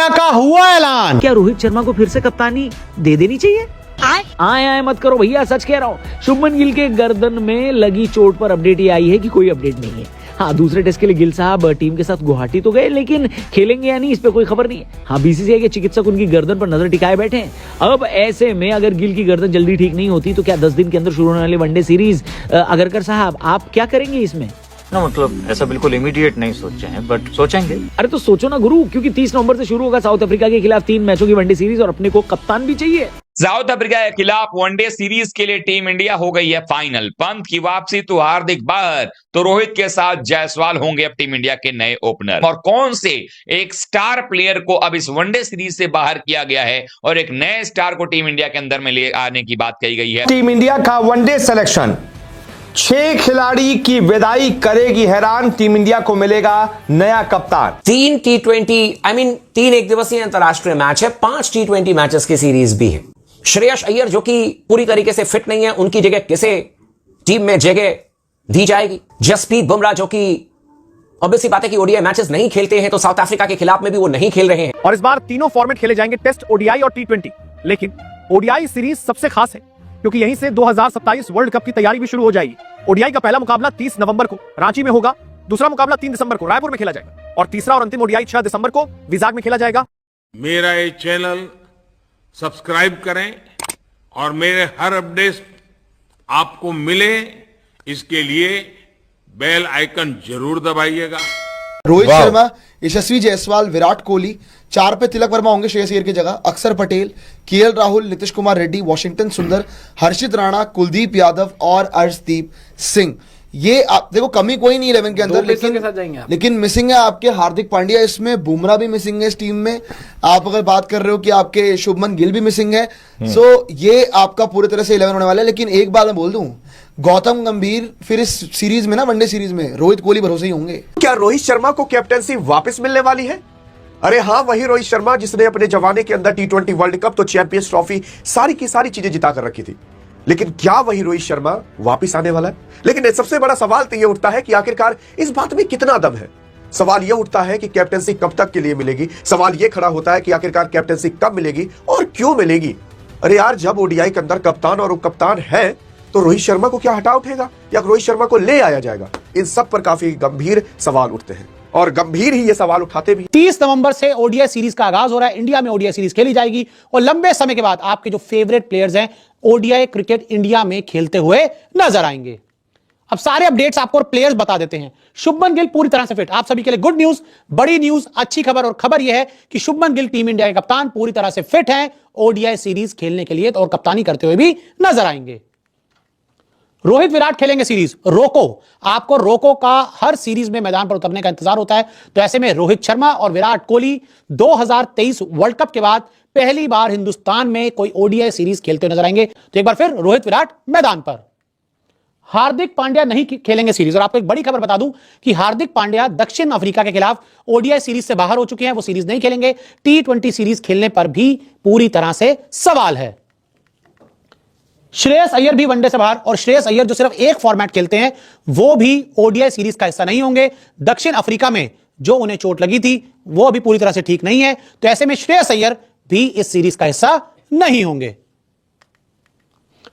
India का हुआ ऐलान। क्या रोहित शर्मा को फिर से कप्तानी दे देनी चाहिए? आए मत करो भैया, सच कह रहा हूँ। शुभमन गिल के गर्दन में लगी चोट पर अपडेट ये आई है कि कोई अपडेट नहीं है। हाँ, दूसरे टेस्ट के लिए गिल साहब टीम के साथ गुवाहाटी तो गए, लेकिन खेलेंगे या नहीं इस पे कोई खबर नहीं है। हाँ, बीसीसीआई के चिकित्सक उनकी गर्दन पर नजर टिकाए बैठे हैं। अब ऐसे में अगर गिल की गर्दन जल्दी ठीक नहीं होती तो क्या 10 दिन के अंदर शुरू होने वाली वनडे सीरीज अगरकर साहब आप क्या करेंगे इसमें? ना मतलब ऐसा बिल्कुल इमीडिएट नहीं सोचे हैं, बट सोचेंगे। अरे तो सोचो ना गुरु, क्योंकि 30 नवंबर से शुरू होगा साउथ अफ्रीका के खिलाफ 3 मैचों की वनडे सीरीज और अपने को कप्तान भी चाहिए। साउथ अफ्रीका के खिलाफ वनडे सीरीज के लिए टीम इंडिया हो गई है फाइनल। पंत की वापसी तो हार्दिक बाहर, तो रोहित के साथ जायसवाल होंगे अब टीम इंडिया के नए ओपनर। और कौन से एक स्टार प्लेयर को अब इस वनडे सीरीज से बाहर किया गया है और एक नए स्टार को टीम इंडिया के अंदर में ले आने की बात कही गई है। टीम इंडिया का वनडे सिलेक्शन 6 खिलाड़ी की विदाई करेगी हैरान। टीम इंडिया को मिलेगा नया कप्तान। 3 T20 3 एक दिवसीय अंतरराष्ट्रीय मैच है, 5 T20 मैचेस की सीरीज भी है। श्रेयस अय्यर जो कि पूरी तरीके से फिट नहीं है, उनकी जगह किसे टीम में जगह दी जाएगी? जसप्रीत बुमराह जो कि ऑब्वियस सी बात है कि ओडीआई मैचेस नहीं खेलते हैं, तो साउथ अफ्रीका के खिलाफ में भी वो नहीं खेल रहे हैं। और इस बार तीनों फॉर्मेट खेले जाएंगे, टेस्ट, ओडीआई और T20। लेकिन ओडीआई सीरीज सबसे खास है क्योंकि यहीं से 2027 वर्ल्ड कप की तैयारी भी शुरू हो जाएगी। ओडीआई का पहला मुकाबला 30 नवंबर को रांची में होगा, दूसरा मुकाबला 3 दिसंबर को रायपुर में खेला जाएगा और तीसरा और अंतिम ओडीआई 6 दिसंबर को विजाग में खेला जाएगा। मेरा ये चैनल सब्सक्राइब करें और मेरे हर अपडेट आपको मिले, इसके लिए बेल आइकन जरूर दबाइएगा। रोहित शर्मा, यशस्वी जायसवाल, विराट कोहली, 4 पे तिलक वर्मा होंगे श्रेयस अय्यर की जगह, अक्षर पटेल, केएल राहुल, नीतीश कुमार रेड्डी, वॉशिंगटन सुंदर, हर्षित राणा, कुलदीप यादव और अर्शदीप सिंह। ये आप देखो, कमी कोई नहीं 11 के अंदर, लेकिन मिसिंग है आपके हार्दिक पांड्या, इसमें बुमराह भी मिसिंग है इस टीम में। आप अगर बात कर रहे हो कि आपके शुभमन गिल भी मिसिंग है, सो ये आपका पूरी तरह से 11 होने वाला है। लेकिन एक बात मैं बोल दूं, गौतम गंभीर फिर इस सीरीज में ना, वनडे सीरीज में रोहित कोहली भरोसे ही होंगे। क्या रोहित शर्मा को कैप्टेंसी वापस मिलने वाली है? अरे हाँ, वही रोहित शर्मा जिसने अपने जमाने के अंदर T20 वर्ल्ड कप तो चैंपियंस ट्रॉफी सारी की सारी चीजें जिता कर रखी थी। लेकिन क्या वही रोहित शर्मा वापस आने वाला है? लेकिन सबसे बड़ा सवाल तो यह उठता है कि आखिरकार इस बात में कितना दम है। सवाल यह उठता है कि कैप्टेंसी कब तक के लिए मिलेगी। सवाल यह खड़ा होता है कि आखिरकार कैप्टेंसी कब मिलेगी और क्यों मिलेगी। अरे यार, जब ओडीआई के अंदर कप्तान और उप कप्तान है तो रोहित शर्मा को क्या हटा उठेगा या रोहित शर्मा को ले आया जाएगा? इन सब पर काफी गंभीर सवाल उठते हैं और गंभीर ही ये सवाल उठाते भी। 30 नवंबर से ओडीआई सीरीज का आगाज हो रहा है। इंडिया में ओडीआई सीरीज खेली जाएगी और लंबे समय के बाद आपके जो फेवरेट प्लेयर्स हैं ओडीआई क्रिकेट इंडिया में खेलते हुए नजर आएंगे। अब सारे अपडेट्स आपको और प्लेयर्स बता देते हैं। शुभमन गिल पूरी तरह से फिट। आप सभी के लिए गुड न्यूज, बड़ी न्यूज, अच्छी खबर। और खबर यह है कि शुभमन गिल टीम इंडिया के कप्तान पूरी तरह से फिट हैं ओडीआई सीरीज खेलने के लिए और कप्तानी करते हुए भी नजर आएंगे। रोहित विराट खेलेंगे सीरीज। रोको, आपको रोको का हर सीरीज में मैदान पर उतरने का इंतजार होता है, तो ऐसे में रोहित शर्मा और विराट कोहली 2023 वर्ल्ड कप के बाद पहली बार हिंदुस्तान में कोई ओडीआई सीरीज खेलते हुए नजर आएंगे। तो एक बार फिर रोहित विराट मैदान पर। हार्दिक पांड्या नहीं खेलेंगे सीरीज। और आपको एक बड़ी खबर बता दूं कि हार्दिक पांड्या दक्षिण अफ्रीका के खिलाफ ओडीआई सीरीज से बाहर हो चुके हैं, वो सीरीज नहीं खेलेंगे। T20 सीरीज खेलने पर भी पूरी तरह से सवाल है। श्रेयस अय्यर भी वनडे से बाहर, और श्रेयस अय्यर जो सिर्फ एक फॉर्मेट खेलते हैं वो भी ओडीआई सीरीज का हिस्सा नहीं होंगे। दक्षिण अफ्रीका में जो उन्हें चोट लगी थी वो अभी पूरी तरह से ठीक नहीं है, तो ऐसे में श्रेयस अय्यर भी इस सीरीज का हिस्सा नहीं होंगे।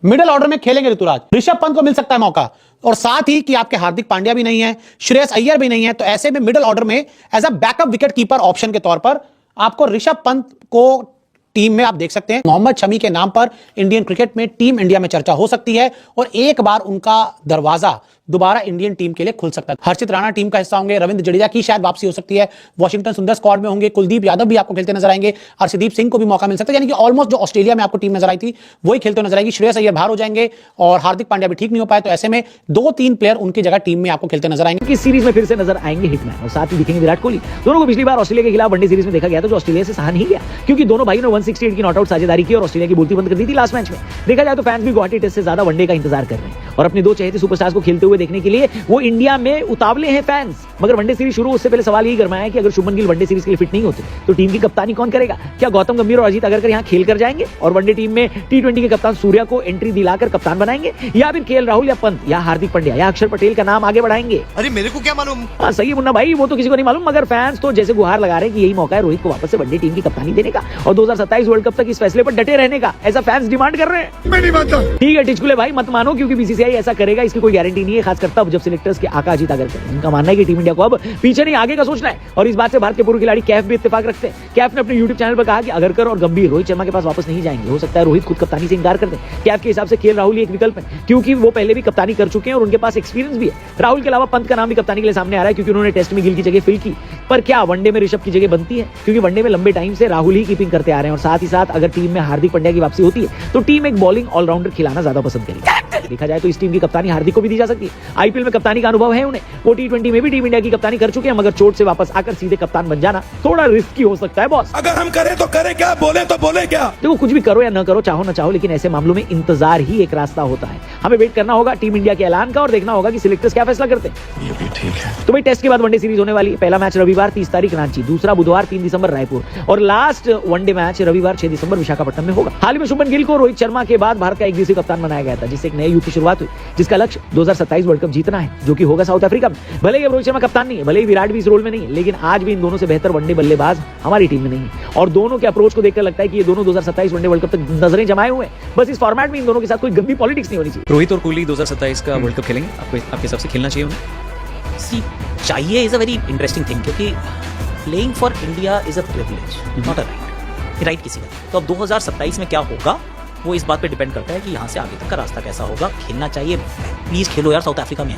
मिडिल ऑर्डर में खेलेंगे ऋतुराज। ऋषभ पंत को मिल सकता है मौका, और साथ ही कि आपके हार्दिक पांड्या भी नहीं है, श्रेयस अय्यर भी नहीं है, तो ऐसे में मिडिल ऑर्डर में as a backup wicket keeper option के तौर पर आपको ऋषभ पंत को टीम में आप देख सकते हैं। मोहम्मद शमी के नाम पर इंडियन क्रिकेट में टीम इंडिया में चर्चा हो सकती है और एक बार उनका दरवाजा दोबारा इंडियन टीम के लिए खुल सकता है। हर्षित राणा टीम का हिस्सा होंगे। रविंद्र जडेजा की शायद वापसी हो सकती है। वॉशिंगटन सुंदर स्क्वाड में होंगे। कुलदीप यादव भी आपको खेलते नजर आएंगे। अर्शदीप सिंह को भी मौका मिल सकता है, यानी कि ऑलमोस्ट जो ऑस्ट्रेलिया में आपको टीम नजर आई थी वही खेलते नजर आएगी। श्रेयस अय्यर बाहर हो जाएंगे और हार्दिक पांड्या भी ठीक नहीं हो पाए, तो ऐसे में 2-3 प्लेयर उनकी जगह टीम में आपको खेलते नजर आएंगे। इस सीरीज में फिर से नजर आएंगे हिटमैन और साथ ही दिखेंगे विराट कोहली। दोनों को पिछली बार ऑस्ट्रेलिया के खिलाफ वनडे सीरीज में देखा गया था, जो ऑस्ट्रेलिया से सहा नहीं गया, क्योंकि दोनों भाई ने 168 की नॉटआउट साझेदारी की और ऑस्ट्रेलिया की बोलती बंद कर दी थी लास्ट मैच में। देखा जाए तो फैंस भी गुवाहाटी टेस्ट से ज्यादा वनडे का इंतजार कर रहे हैं और अपने 2 चहेते सुपरस्टार्स को खेलते हुए देखने के लिए वो इंडिया में उतावले हैं फैंस। मगर वनडे सीरीज शुरू उससे पहले सवाल यही गरमाया कि अगर शुभमन गिल वनडे सीरीज के लिए फिट नहीं होते तो टीम की कप्तानी कौन करेगा? क्या गौतम गंभीर और अजीत अगरकर यहां खेल कर जाएंगे और वनडे टीम में टी20 के कप्तान सूर्या को एंट्री दिलाकर कप्तान बनाएंगे, या फिर केएल राहुल या पंत या हार्दिक पांड्या या अक्षर पटेल का नाम आगे बढ़ाएंगे? अरे मेरे को क्या मालूम। हाँ सही है मुन्ना भाई, वो तो किसी को नहीं मालूम, मगर फैंस तो जैसे गुहार लगा रहे हैं कि यही मौका है रोहित को वापस से वनडे टीम की कप्तानी देने का और 2027 वर्ल्ड कप तक इस फैसले पर डटे रहने का, ऐसा फैंस डिमांड कर रहे हैं। मैं नहीं मानता। ठीक है टिचकुले भाई मत मानो, क्योंकि बीसीसीआई ऐसा करेगा इसकी कोई गारंटी नहीं है, खासकर तब जब सिलेक्टर्स के आका अजीत अगरकर। उनका मानना है कि टीम इंडिया को अब पीछे नहीं आगे का सोचना है और इस बात से भारत के पूर्व खिलाड़ी कैफ भी इत्तेफाक रखते हैं। कैफ ने अपने यूट्यूब चैनल पर कहा कि अगरकर और गंभीर रोहित शर्मा के पास वापस नहीं जाएंगे, हो सकता है रोहित खुद कप्तानी से इंकार कर दे। कैफ के हिसाब से केएल राहुल एक विकल्प है, क्योंकि वो पहले भी कप्तानी कर चुके हैं और उनके पास एक्सपीरियंस भी है। राहुल के अलावा पंत का नाम भी कप्तानी के लिए सामने आ रहा है, क्योंकि उन्होंने टेस्ट में गिल की जगह फिल की। पर क्या वनडे में ऋषभ की जगह बनती है? क्योंकि वनडे में लंबे टाइम से राहुल ही कीपिंग करते आ रहे हैं और साथ ही साथ अगर टीम में हार्दिक पांड्या की वापसी होती है तो टीम एक बॉलिंग ऑलराउंडर खिलाना ज्यादा पसंद करेगी। देखा जाए तो इस टीम की कप्तानी हार्दिक को भी दी जा सकती है, आईपीएल में कप्तानी का अनुभव है उन्हें, वो टी20 में भी टीम इंडिया की कप्तानी कर चुके हैं, मगर चोट से वापस आकर सीधे कप्तान बन जाना थोड़ा रिस्की हो सकता है बॉस। अगर हम करें तो करें क्या, बोले तो बोले क्या। देखो कुछ भी करो या न करो, चाहो न चाहो, लेकिन ऐसे मामलों में इंतजार ही एक रास्ता होता है। हमें वेट करना होगा टीम इंडिया के ऐलान का और देखना होगा कि सिलेक्टर्स क्या फैसला करते हैं। ये भी ठीक है। तो भाई टेस्ट के बाद वनडे सीरीज होने वाली है। पहला मैच रविवार 30 तारीख रांची, दूसरा बुधवार 3 दिसंबर रायपुर और लास्ट वनडे मैच रविवार 6 दिसंबर विशाखापट्टनम में होगा। हाल ही में शुभमन गिल को रोहित शर्मा के बाद भारत का एक दिवसीय कप्तान बनाया गया था, जिससे एक नए युग की शुरुआत हुई, जिसका लक्ष्य 2027 वर्ल्ड कप जीतना है, जो कि होगा साउथ अफ्रीका में। भले ही रोहित शर्मा कप्तान नहीं है, भले ही विराट भी इस रोल में नहीं है, लेकिन आज भी इन दोनों से बेहतर वनडे बल्लेबाज हमारी टीम में नहीं है और दोनों के अप्रोच को देखकर लगता है कि ये दोनों 2027 वनडे वर्ल्ड कप तक नजरें जमाए हुए हैं। बस इस फॉर्मेट में इन दोनों के साथ कोई गंदी पॉलिटिक्स नहीं होनी चाहिए। रोहित और कोहली 2027 का वर्ल्ड कप खेलेंगे, आपके हिसाब से खेलना चाहिए उन्हें? सी चाहिए is a very interesting thing, क्योंकि playing for India is a privilege not a right किसी का। तो अब 2027 में क्या होगा वो इस बात पे डिपेंड करता है कि यहाँ से आगे तक का रास्ता कैसा होगा। खेलना चाहिए, प्लीज खेलो यार, साउथ अफ्रीका में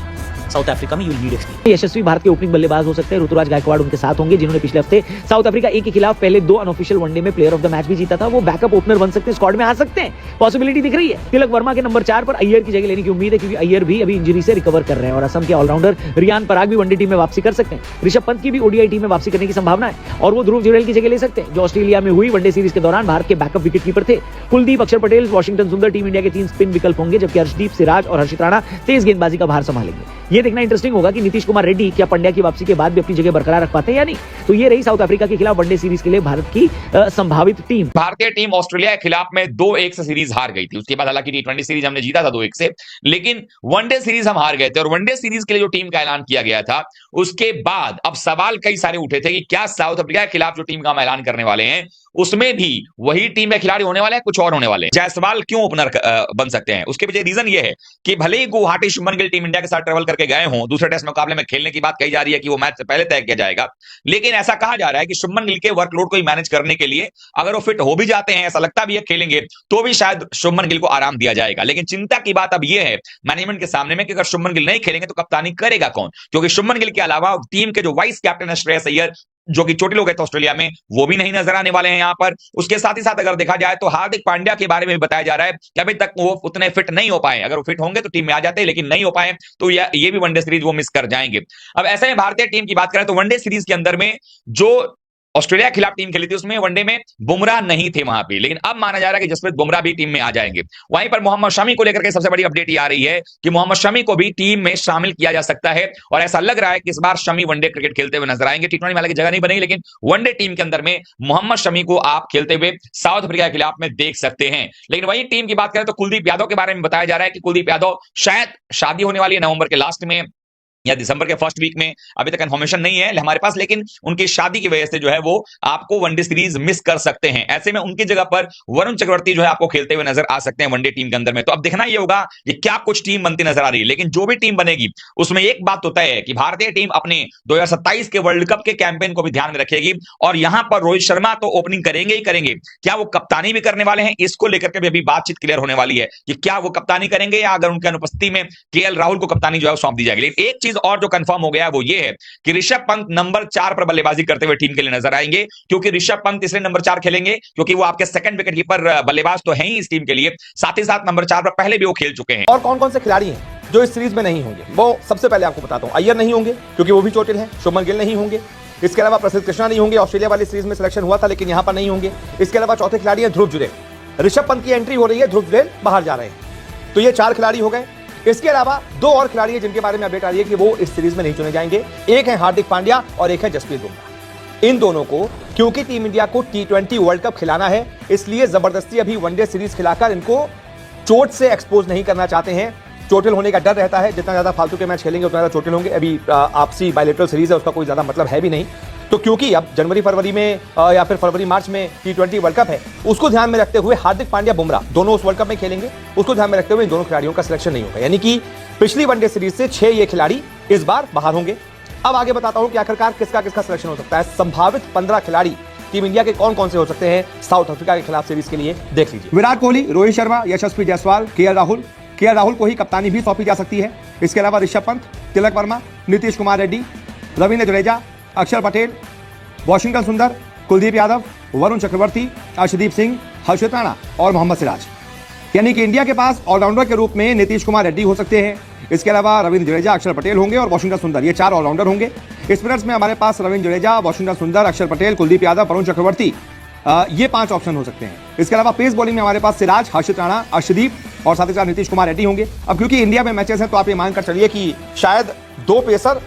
साउथ अफ्रीका में यू नीड एक्सपीरियंस। यशस्वी भारत के ओपनिंग बल्लेबाज हो सकते हैं, ऋतुराज गायकवाड़ उनके साथ होंगे, जिन्होंने पिछले हफ्ते साउथ अफ्रीका ए के खिलाफ पहले 2 अनऑफिशियल वनडे में प्लेयर ऑफ द मैच भी जीता था। वो बैकअप ओपनर बन सकते हैं, स्क्वाड में आ सकते हैं, पॉसिबिलिटी दिख रही है। तिलक वर्मा के नंबर 4 पर अय्यर की जगह लेने की उम्मीद है, क्योंकि अय्यर भी अभी इंजरी से रिकवर कर रहे हैं और असम के ऑलराउंडर रियान पराग भी वनडे टीम में वापसी कर सकते हैं। ऋषभ पंत की भी ओडीआई टीम में वापसी करने की संभावना है और वो ध्रुव जुरेल की जगह ले सकते हैं, जो ऑस्ट्रेलिया में हुई वनडे सीरीज के दौरान भारत के बैकअप विकेट कीपर थे। कुलदीप, अक्षर पटेल, वॉशिंगटन सुंदर टीम इंडिया के 3 स्पिन विकल्प होंगे, जबकि हर्षदीप, सिराज और हर्षित राणा तेज गेंदबाजी का भार संभालेंगे। ये देखना इंटरेस्टिंग होगा कि नीतीश कुमार रेड्डी क्या पांड्या की वापसी के बाद भी अपनी जगह बरकरार रख पाते हैं या नहीं। तो ये रही साउथ अफ्रीका के खिलाफ वनडे सीरीज के लिए भारत की संभावित टीम। भारतीय टीम ऑस्ट्रेलिया के खिलाफ में 2-1 से सीरीज हार गई थी। उसके बाद हालांकि टी20 सीरीज हमने जीता था 2-1 से, लेकिन वनडे सीरीज हम हार गए थे और वनडे सीरीज के लिए जो टीम का ऐलान किया गया था उसके बाद अब सवाल कई सारे उठे थे कि क्या साउथ अफ्रीका के खिलाफ जो टीम का हम ऐलान करने वाले हैं उसमें भी वही टीम के खिलाड़ी होने वाले हैं, कुछ और होने वाले हैं। जायसवाल क्यों ओपनर बन सकते हैं? उसके पीछे रीजन ये है कि भले ही गुवाहाटी शुभमन गिल टीम इंडिया के साथ ट्रेवल करके गए हों, दूसरे टेस्ट मुकाबले में खेलने की बात कही जा रही है कि वो मैच से पहले तय किया जाएगा, लेकिन ऐसा कहा जा रहा है कि शुभमन गिल के वर्कलोड को मैनेज करने के लिए अगर वो फिट हो भी जाते हैं, ऐसा लगता भी है खेलेंगे, तो भी शायद शुभमन गिल को आराम दिया जाएगा। लेकिन चिंता की बात अब यह है मैनेजमेंट के सामने में कि अगर शुभमन गिल नहीं खेलेंगे तो कप्तानी करेगा कौन? क्योंकि शुभमन गिल के अलावा टीम के जो वाइस कैप्टन है श्रेयस अय्यर, जो कि चोटिल हो गए थे ऑस्ट्रेलिया में, वो भी नहीं नजर आने वाले हैं यहां पर। उसके साथ ही साथ अगर देखा जाए तो हार्दिक पांड्या के बारे में भी बताया जा रहा है कि अभी तक वो उतने फिट नहीं हो पाए। अगर वो फिट होंगे तो टीम में आ जाते हैं, लेकिन नहीं हो पाए तो ये भी वनडे सीरीज वो मिस कर जाएंगे। अब ऐसे में भारतीय टीम की बात करें तो वनडे सीरीज के अंदर में जो ऑस्ट्रेलिया के खिलाफ टीम खेली थी उसमें वनडे में बुमराह नहीं थे वहां पे, लेकिन अब माना जा रहा है कि जसप्रीत बुमराह भी टीम में आ जाएंगे। वहीं पर मोहम्मद शमी को लेकर के सबसे बड़ी अपडेट ये आ रही है कि मोहम्मद शमी को भी टीम में शामिल किया जा सकता है और ऐसा लग रहा है कि इस बार शमी वनडे क्रिकेट खेलते हुए नजर आएंगे। टी20 वाले की जगह नहीं बनेगी, लेकिन वनडे टीम के अंदर में मोहम्मद शमी को आप खेलते हुए साउथ अफ्रीका के खिलाफ में देख सकते हैं। लेकिन वही टीम की बात करें तो कुलदीप यादव के बारे में बताया जा रहा है कि कुलदीप यादव शायद शादी होने वाली है नवंबर के लास्ट में या दिसंबर के फर्स्ट वीक में, अभी तक कंफर्मेशन नहीं है हमारे पास, लेकिन उनकी शादी की वजह से जो है वो आपको वनडे सीरीज मिस कर सकते हैं। ऐसे में उनकी जगह पर वरुण चक्रवर्ती जो है आपको खेलते हुए नजर आ सकते हैं वनडे टीम के अंदर में। तो अब देखना यह होगा कि क्या कुछ टीम बनती नजर आ रही है, लेकिन जो भी टीम बनेगी उसमें एक बात तो तय है कि भारतीय टीम अपने 2027 के वर्ल्ड कप के कैंपेन को भी ध्यान में रखेगी और यहां पर रोहित शर्मा तो ओपनिंग करेंगे ही करेंगे, क्या वो कप्तानी भी करने वाले हैं इसको लेकर के भी अभी बातचीत क्लियर होने वाली है कि क्या वो कप्तानी करेंगे या अगर उनकी अनुपस्थिति में केएल राहुल को कप्तानी जो है सौंप दी जाएगी। लेकिन एक चीज और जो कंफर्म हो गया वो ये है कि ऋषभ पंत नंबर 4 पर बल्लेबाजी करते हुए टीम के लिए नजर आएंगे, क्योंकि ऋषभ पंत इसलिए नंबर 4 खेलेंगे क्योंकि वो आपके सेकंड विकेट कीपर बल्लेबाज तो हैं ही इस टीम के लिए, साथ ही साथ नंबर 4 पर पहले भी वो खेल चुके हैं। और कौन कौन से खिलाड़ी हैं जो इस सीरीज में नहीं होंगे, वो सबसे पहले आपको बताता हूं। अय्यर नहीं होंगे क्योंकि वो भी चोटिल हैं, शुभमन गिल नहीं होंगे, इसके अलावा प्रसिद्ध कृष्णा नहीं होंगे, ऑस्ट्रेलिया वाली सीरीज में सिलेक्शन हुआ था लेकिन यहां पर नहीं होंगे। इसके अलावा चौथे खिलाड़ी हैं ध्रुव जुरेल, ऋषभ पंत की एंट्री हो रही है, ध्रुव जुरेल बाहर जा रहे हैं, तो ये 4 खिलाड़ी हो गए। इसके अलावा दो और खिलाड़ी हैं जिनके बारे में अपडेट आ रही है कि वो इस सीरीज में नहीं चुने जाएंगे। एक है हार्दिक पांड्या और एक है जसप्रीत बुमराह। इन दोनों को क्योंकि टीम इंडिया को T20 वर्ल्ड कप खिलाना है, इसलिए जबरदस्ती अभी वनडे सीरीज खिलाकर इनको चोट से एक्सपोज नहीं करना चाहते हैं। चोटिल होने का डर रहता है, जितना ज्यादा फालतू के मैच खेलेंगे उतना ज्यादा चोटिल होंगे। अभी आपसी बायलैटरल सीरीज है, उसका कोई ज्यादा मतलब है भी नहीं। तो क्योंकि अब जनवरी फरवरी में या फिर फरवरी मार्च में T20 वर्ल्ड कप है, उसको ध्यान में रखते हुए हार्दिक पांड्या बुमराह दोनों उस वर्ल्ड कप में खेलेंगे। उसको ध्यान में रखते हुए इन दोनों खिलाड़ियों का सिलेक्शन नहीं होगा, यानी कि पिछली वनडे सीरीज से 6 ये खिलाड़ी इस बार बाहर होंगे। अब आगे बताता हूं कि आखिरकार किसका किसका सिलेक्शन हो सकता है। संभावित 15 खिलाड़ी टीम इंडिया के कौन कौन से हो सकते हैं साउथ अफ्रीका के खिलाफ सीरीज के लिए, देख लीजिए। विराट कोहली, रोहित शर्मा, यशस्वी जायसवाल, केएल राहुल को ही कप्तानी भी सौंपी जा सकती है। इसके अलावा ऋषभ पंत, तिलक वर्मा, नीतीश कुमार रेड्डी, रवींद्र जडेजा, अक्षर पटेल, वॉशिंगटन सुंदर, कुलदीप यादव, वरुण चक्रवर्ती, अर्शदीप सिंह, हर्षित राणा और मोहम्मद सिराज। यानी कि इंडिया के पास ऑलराउंडर के रूप में नीतीश कुमार रेड्डी हो सकते हैं। इसके अलावा रवींद्र जडेजा, अक्षर पटेल होंगे और वॉशिंगटन सुंदर, ये 4 ऑलराउंडर होंगे। स्पिनर्स में हमारे पास रवींद्र जडेजा, वॉशिंगटन सुंदर, अक्षर पटेल, कुलदीप यादव, वरुण चक्रवर्ती, ये 5 ऑप्शन हो सकते हैं। इसके अलावा पेस बॉलिंग में हमारे पास सिराज, हर्षित राणा, अर्शदीप और साथ ही साथ नीतीश कुमार रेड्डी होंगे। अब क्योंकि इंडिया में मैचेस हैं तो आप ये मानकर चलिए कि शायद 2 पेसर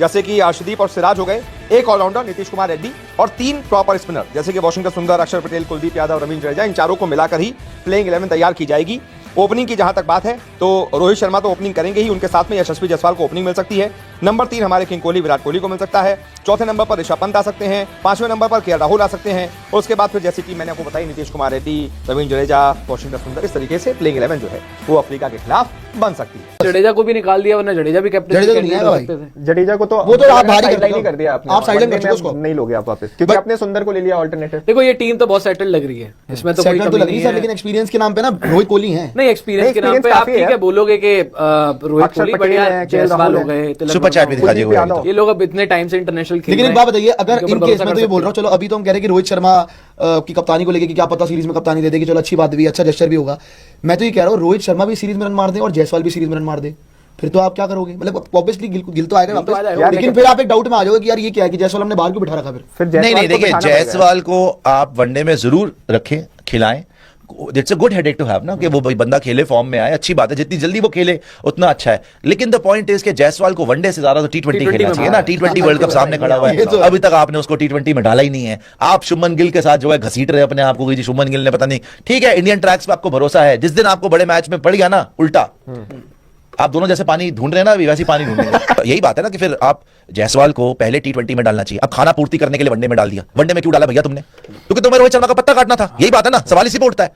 जैसे कि अर्शदीप और सिराज हो गए, 1 ऑलराउंडर नीतीश कुमार रेड्डी और 3 प्रॉपर स्पिनर जैसे कि वॉशिंगटन सुंदर, अक्षर पटेल, कुलदीप यादव, रवींद्र जडेजा, इन चारों को मिलाकर ही प्लेइंग 11 तैयार की जाएगी। ओपनिंग की जहां तक बात है तो रोहित शर्मा तो ओपनिंग करेंगे ही, उनके साथ में यशस्वी जायसवाल को ओपनिंग मिल सकती है। नंबर 3 हमारे किंग कोहली, विराट कोहली को मिल सकता है। चौथे नंबर पर ऋषभ पंत आ सकते हैं। 5वें नंबर पर केएल राहुल आ सकते हैं। और उसके बाद फिर जैसे कि मैंने आपको बताई नीतीश कुमार रेड्डी, रवींद्र जडेजा, वॉशिंगटन सुंदर, इस तरीके से प्लेइंग 11 जो है वो अफ्रीका के खिलाफ बन सकती है। जडेजा को भी निकाल दिया, वरना जडेजा भी कैप्टन जडेजा को तो वो तो आप बाहर नहीं कर दिया आपने, आप साइडलाइन कर उसको नहीं लोगे आप वापस, क्योंकि आपने सुंदर को ले लिया ऑल्टरनेटिव। देखो ये टीम तो बहुत सेटल लग रही है, इसमें तो कोई सेटल तो लग रही है, लेकिन एक्सपीरियंस के नाम पे ना रोहित कोहली हैं। नहीं, एक्सपीरियंस के नाम पे आप ठीक है बोलोगे कि रोहित कोहली बढ़िया, जायसवाल हो गए, सुपर चैट भी दिखा दिया। ये लोग अब इतने टाइम से इंटरनेशनल खेल लेकिन एक बात बताइए, अगर इन केस में तो ये बोल रहा हूँ, चलो अभी तो हम कह रहे हैं कि रोहित शर्मा की कप्तानी को लेके कि क्या पता सीरीज में कप्तानी दे देगी, चलो अच्छी बात भी, अच्छा जेस्चर भी होगा। मैं तो ये कह रहा हूँ रोहित शर्मा भी सीरीज में रन मार दे और जायसवाल भी सीरीज में रन मार दे, फिर तो आप क्या करोगे? मतलब ऑब्वियसली गिल तो आएगा वापस, लेकिन फिर आप एक डाउट में आ जाओगे कि यार ये क्या है कि जायसवाल हमने बाहर क्यों बिठा रखा फिर। नहीं, देखिए जायसवाल को आप वनडे में जरूर रखें, खिलाएं। It's a good headache to have ना कि वो बंदा खेले, फॉर्म में आए, अच्छी बात है, जितनी जल्दी वो खेले उतना अच्छा है। लेकिन द पॉइंट इज कि जायसवाल को वनडे से ज्यादा तो T20 खेलना चाहिए ना। T20 वर्ल्ड कप सामने खड़ा हुआ है, अभी तक आपने उसको T20 में डाला ही नहीं है। आप शुभमन गिल के साथ जो है घसीट रहे अपने आप को, शुभमन गिल ने पता नहीं, ठीक है इंडियन ट्रैक्स पे आपको भरोसा है, जिस दिन आपको बड़े मैच में पड़ गया ना उल्टा, आप दोनों जैसे पानी ढूंढ रहे हैं ना, अभी वैसे पानी ढूंढेंगे। यही बात है ना कि फिर आप जायसवाल को पहले T20 में डालना चाहिए। अब खाना पूर्ति करने के लिए वनडे में डाल दिया, वनडे में क्यों डाला भैया तुमने? क्योंकि तुम्हें रोहित शर्मा का पत्ता काटना था, यही बात है ना, सवाल इसी पे उठता है।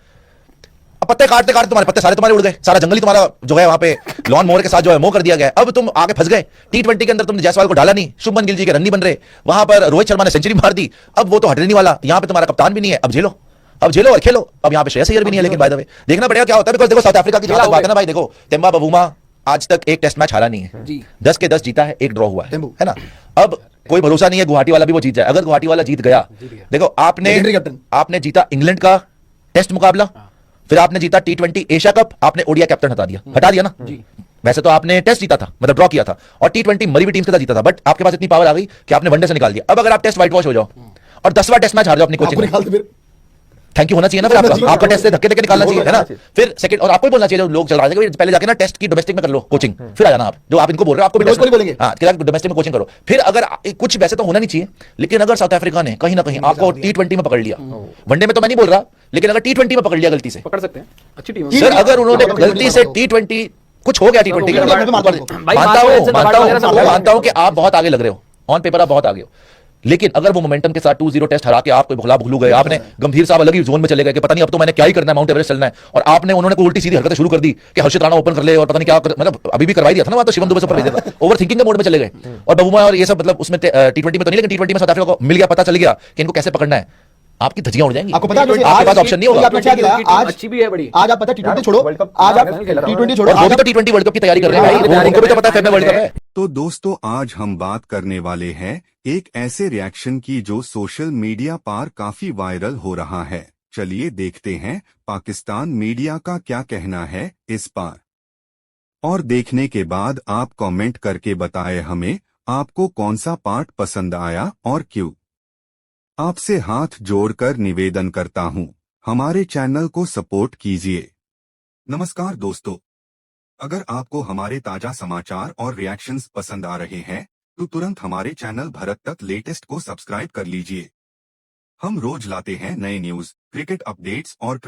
अब पत्ते काटते काटते तुम्हारे पत्ते सारे तुम्हारे उड़ गए, सारा जंगली तुम्हारा जो है वहां पे लॉन मोवर के साथ जो है मोह कर दिया गया। अब तुम आगे फंस गए, T20 के अंदर तुमने जायसवाल को डाला नहीं, शुभमन गिल जी के रन नहीं बन रहे, वहां पर रोहित शर्मा ने सेंचुरी मार दी, अब वो तो हटने नहीं वाला, यहाँ पे तुम्हारा कप्तान भी नहीं है, अब झेलो और खेलो। अब यहाँ पे श्रेयस अय्यर भी नहीं है, लेकिन बाय द वे देखना पड़ेगा क्या होता है, बिकॉज़ देखो साउथ अफ्रीका की जहां तक बात है ना भाई, देखो तेम्बा बवूमा आज तक एक टेस्ट मैच हारा नहीं है, 10 के 10 जीता है, 1 ड्रॉ हुआ है ना। अब कोई भरोसा नहीं है गुवाहाटी वाला भी वो जीत जाए। अगर गुवाहाटी वाला जीत गया, देखो आपने जीता इंग्लैंड का टेस्ट मुकाबला, फिर आपने जीता T20 एशिया कप, आपने ओडीआई कैप्टन हटा दिया ना। वैसे तो आपने टेस्ट जीता था, मतलब ड्रॉ किया था, और T20 मरी हुई टीम के साथ जीता था, बट आपके पास इतनी पावर आ गई कि आपने वनडे से निकाल दिया। अब अगर आप टेस्ट व्हाइट वॉश हो जाओ और 10वां टेस्ट मैच हार जाओ अपनी कोचिंग में, थैंक यू होना चाहिए ना फिर आपका टेस्ट से धक्के देके निकालना चाहिए, है ना। फिर सेकंड, और आपको भी बोलना चाहिए जो लोग चल रहा है, पहले जाके ना टेस्ट की डोमेस्टिक में कर लो कोचिंग, फिर आ जाना आप, जो आप इनको बोल रहे हो आपको भी बोलेंगे, हाँ डोमेस्टिक में कोचिंग करो। फिर अगर कुछ वैसे तो होना नहीं चाहिए, लेकिन अगर साउथ अफ्रीका ने कहीं ना कहीं आपको T20 में पकड़ लिया, वनडे में तो मैं नहीं बोल रहा, लेकिन अगर T20 में पकड़ लिया गलती से, पकड़ सकते हैं, अच्छी टीम सर, अगर उन्होंने गलती से T20 कुछ हो गया T20 के, मानता हूं कि आप बहुत आगे लग रहे हो, ऑन पेपर आप बहुत आगे हो, लेकिन अगर वो मोमेंटम के साथ 2-0 टेस्ट हरा के आप कोई भुला भूलू गए, आपने गंभीर साहब अलग ही जोन में चले गए कि पता नहीं अब तो मैंने क्या ही करना है, माउंट एवरेस्ट चलना है, और आपने उन्होंने कोई उल्टी सीधी हरकतें शुरू कर दी कि हर्षित राणा ओपन कर ले और पता नहीं क्या मतलब अभी भी करवाई दिया था ना, तो शिवम दुबे से ऊपर भेज दिया था, ओवर थिंकिंग के मोड में चले गए, और बबूमा और ये सब, मतलब उसमें T20 में तो नहीं, लेकिन T20 में साउथ अफ्रीका को मिल गया, पता चल गया कि इनको कैसे पकड़ना है, आपकी धज्जियां उड़ जाएंगी, आपको पता है आपके पास ऑप्शन नहीं होगा। आज अच्छी भी है बड़ी, आज आप पता T20 छोड़ो, आज आप T20 छोड़ो, वो भी तो T20 वर्ल्ड कप की तैयारी कर रहे हैं भाई, उनको भी तो पता है वर्ल्ड कप है। तो दोस्तों आज हम बात करने वाले हैं एक ऐसे रिएक्शन की जो सोशल मीडिया पर काफी वायरल हो रहा है। चलिए देखते हैं पाकिस्तान मीडिया का क्या कहना है इस पर, और देखने के बाद आप कमेंट करके बताएं हमें आपको कौन सा पार्ट पसंद आया और क्यों। आपसे हाथ जोड़कर निवेदन करता हूं, हमारे चैनल को सपोर्ट कीजिए। नमस्कार दोस्तों। अगर आपको हमारे ताजा समाचार और रिएक्शंस पसंद आ रहे हैं तो तुरंत हमारे चैनल भारत तक लेटेस्ट को सब्सक्राइब कर लीजिए। हम रोज लाते हैं नए न्यूज, क्रिकेट अपडेट्स और